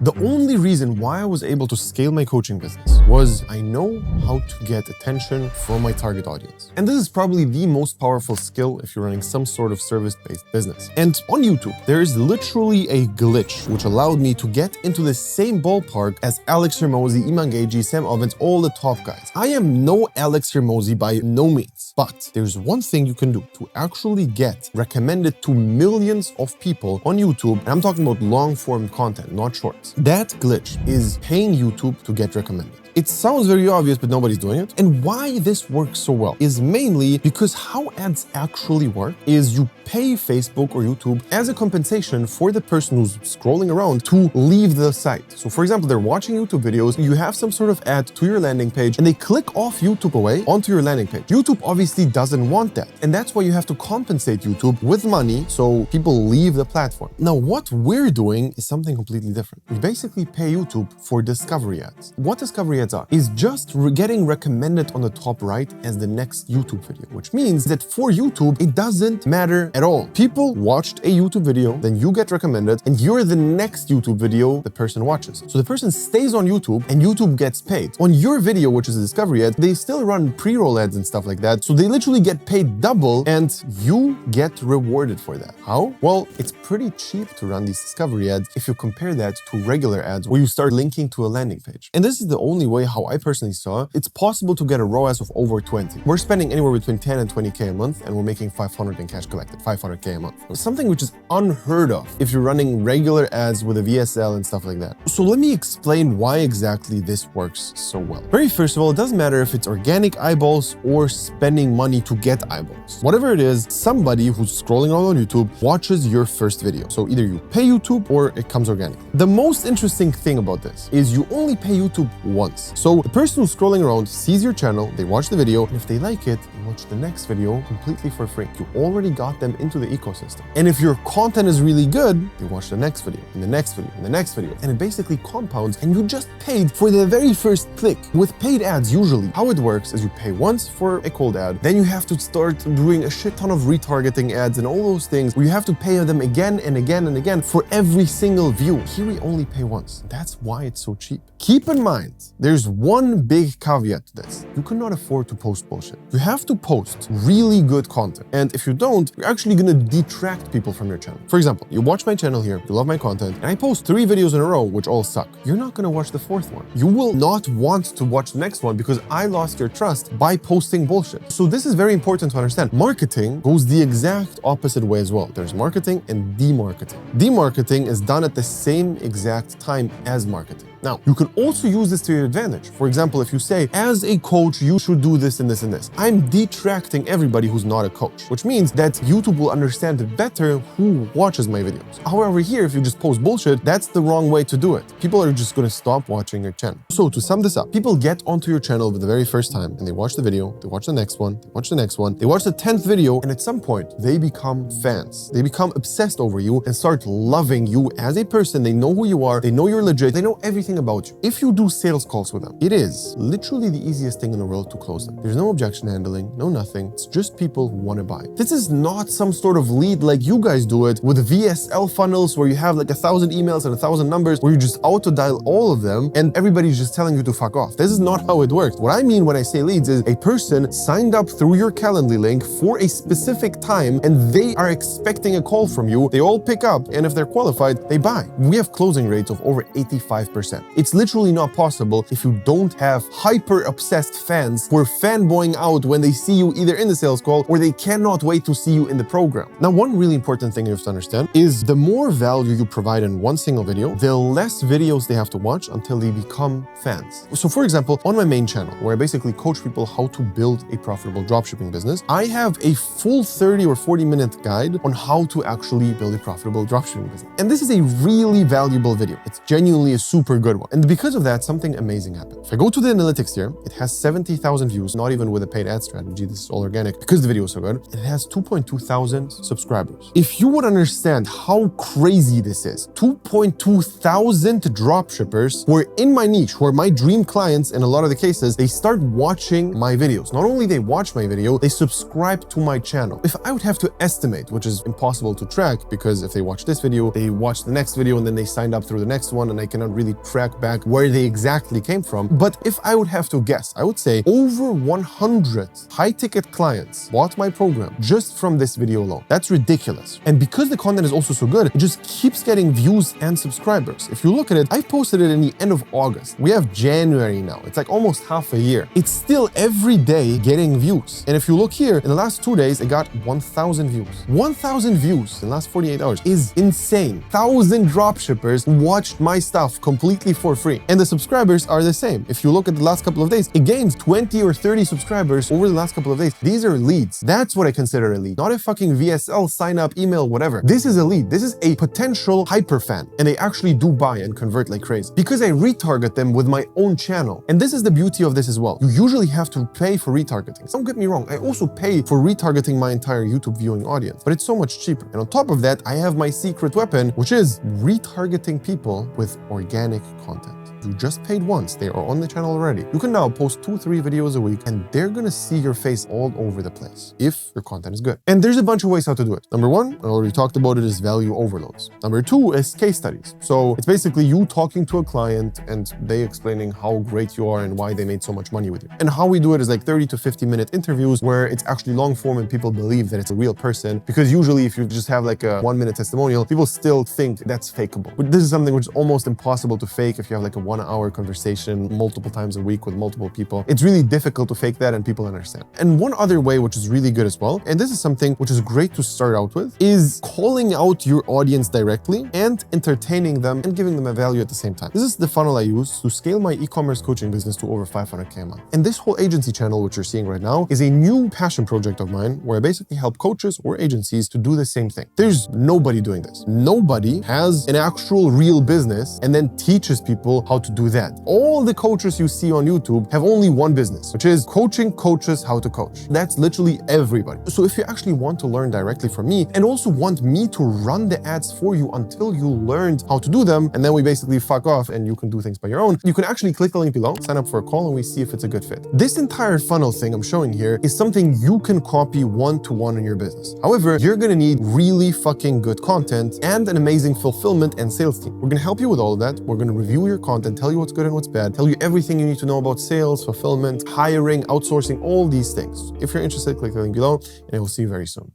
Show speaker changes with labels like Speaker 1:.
Speaker 1: The only reason why I was able to scale my coaching business was I know how to get attention from my target audience. And this is probably the most powerful skill if you're running some sort of service-based business. And on YouTube, there is literally a glitch which allowed me to get into the same ballpark as Alex Hormozi, Iman Gagey, Sam Ovens, all the top guys. I am no Alex Hormozi by no means, but there's one thing you can do to actually get recommended to millions of people on YouTube, and I'm talking about long-form content, not shorts. That glitch is paying YouTube to get recommended. It sounds very obvious, but nobody's doing it. And why this works so well is mainly because how ads actually work is you pay Facebook or YouTube as a compensation for the person who's scrolling around to leave the site. So for example, they're watching YouTube videos, you have some sort of ad to your landing page, and they click off YouTube away onto your landing page. YouTube obviously doesn't want that. And that's why you have to compensate YouTube with money so people leave the platform. Now, what we're doing is something completely different. We basically pay YouTube for discovery ads. What discovery ads are is just getting recommended on the top right as the next YouTube video, which means that for YouTube, it doesn't matter at all. People watched a YouTube video, then you get recommended, and you're the next YouTube video the person watches. So the person stays on YouTube and YouTube gets paid. On your video, which is a discovery ad, they still run pre-roll ads and stuff like that. So they literally get paid double and you get rewarded for that. How? Well, it's pretty cheap to run these discovery ads if you compare that to regular ads where you start linking to a landing page. And this is the only way how I personally saw it's possible to get a ROAS of over 20. We're spending anywhere between 10 and 20K a month, and we're making 500 in cash collected, 500K a month. Something which is unheard of if you're running regular ads with a VSL and stuff like that. So let me explain why exactly this works so well. Very first of all, it doesn't matter if it's organic eyeballs or spending money to get eyeballs. Whatever it is, somebody who's scrolling around on YouTube watches your first video. So either you pay YouTube or it comes organically. The most interesting thing about this is you only pay YouTube once. So the person who's scrolling around sees your channel, they watch the video, and if they like it, they watch the next video completely for free. You already got them into the ecosystem. And if your content is really good, they watch the next video, and the next video, and the next video. And it basically compounds, and you just paid for the very first click. With paid ads, usually, how it works is you pay once for a cold ad, then you have to start doing a shit ton of retargeting ads and all those things where you have to pay them again and again and again for every single view. Here we only pay once. That's why it's so cheap. Keep in mind, there's one big caveat to this. You cannot afford to post bullshit. You have to post really good content. And if you don't, you're actually gonna detract people from your channel. For example, you watch my channel here, you love my content, and I post 3 videos in a row, which all suck. You're not gonna watch the 4th one. You will not want to watch the next one because I lost your trust by posting bullshit. So this is very important to understand. Marketing goes the exact opposite way as well. There's marketing and demarketing. Demarketing is done at the same exact time as marketing. Now, you can also use this to your advantage. For example, if you say, as a coach, you should do this and this and this, I'm detracting everybody who's not a coach, which means that YouTube will understand better who watches my videos. However, here, if you just post bullshit, that's the wrong way to do it. People are just gonna stop watching your channel. So to sum this up, people get onto your channel for the very first time and they watch the video, they watch the next one, they watch the next one, they watch the 10th video, and at some point, they become fans. They become obsessed over you and start loving you as a person. They know who you are, they know you're legit, they know everything about you. If you do sales calls with them, it is literally the easiest thing in the world to close them. There's no objection handling, no nothing. It's just people who want to buy. This is not some sort of lead like you guys do it with VSL funnels where you have like 1,000 emails and 1,000 numbers where you just auto dial all of them and everybody's just telling you to fuck off. This is not how it works. What I mean when I say leads is a person signed up through your Calendly link for a specific time and they are expecting a call from you. They all pick up, and if they're qualified, they buy. We have closing rates of over 85%. It's literally not possible if you don't have hyper obsessed fans who are fanboying out when they see you either in the sales call or they cannot wait to see you in the program. Now, one really important thing you have to understand is the more value you provide in one single video, the less videos they have to watch until they become fans. So for example, on my main channel, where I basically coach people how to build a profitable dropshipping business, I have a full 30 or 40-minute guide on how to actually build a profitable dropshipping business. And this is a really valuable video. It's genuinely a super good good one. And because of that, something amazing happened. If I go to the analytics here, it has 70,000 views, not even with a paid ad strategy. This is all organic because the video is so good. It has 2.2 thousand subscribers. If you would understand how crazy this is, 2.2 thousand dropshippers who are in my niche, who are my dream clients in a lot of the cases, they start watching my videos. Not only they watch my video, they subscribe to my channel. If I would have to estimate, which is impossible to track because if they watch this video, they watch the next video and then they signed up through the next one and I cannot really track back where they exactly came from. But if I would have to guess, I would say over 100 high-ticket clients bought my program just from this video alone. That's ridiculous. And because the content is also so good, it just keeps getting views and subscribers. If you look at it, I posted it in the end of August. We have January now. It's like almost half a year. It's still every day getting views. And if you look here, in the last 2 days, it got 1,000 views. 1,000 views in the last 48 hours is insane. 1,000 dropshippers watched my stuff completely for free. And the subscribers are the same. If you look at the last couple of days, it gains 20 or 30 subscribers over the last couple of days. These are leads. That's what I consider a lead. Not a fucking VSL, sign up, email, whatever. This is a lead. This is a potential hyper fan. And they actually do buy and convert like crazy because I retarget them with my own channel. And this is the beauty of this as well. You usually have to pay for retargeting. Don't get me wrong. I also pay for retargeting my entire YouTube viewing audience, but it's so much cheaper. And on top of that, I have my secret weapon, which is retargeting people with organic content. You just paid once, they are on the channel already. You can now post 2-3 videos a week and they're gonna see your face all over the place if your content is good. And there's a bunch of ways how to do it. Number one, I already talked about it, is value overloads. Number two is case studies. So it's basically you talking to a client and they explaining how great you are and why they made so much money with you. And how we do it is like 30 to 50-minute interviews where it's actually long form and people believe that it's a real person, because usually if you just have like a 1-minute testimonial, people still think that's fakeable. But this is something which is almost impossible to fake if you have like a 1-hour conversation multiple times a week with multiple people. It's really difficult to fake that and people understand. And one other way, which is really good as well, and this is something which is great to start out with, is calling out your audience directly and entertaining them and giving them a value at the same time. This is the funnel I use to scale my e-commerce coaching business to over 500K a month. And this whole agency channel, which you're seeing right now, is a new passion project of mine where I basically help coaches or agencies to do the same thing. There's nobody doing this. Nobody has an actual real business and then teaches people how to do that. All the coaches you see on YouTube have only one business, which is coaching coaches how to coach. That's literally everybody. So if you actually want to learn directly from me and also want me to run the ads for you until you learned how to do them, and then we basically fuck off and you can do things by your own, you can actually click the link below, sign up for a call, and we see if it's a good fit. This entire funnel thing I'm showing here is something you can copy one-to-one in your business. However, you're gonna need really fucking good content and an amazing fulfillment and sales team. We're gonna help you with all of that. We're gonna review your content, tell you what's good and what's bad, tell you everything you need to know about sales, fulfillment, hiring, outsourcing, all these things. If you're interested, click the link below, and I will see you very soon.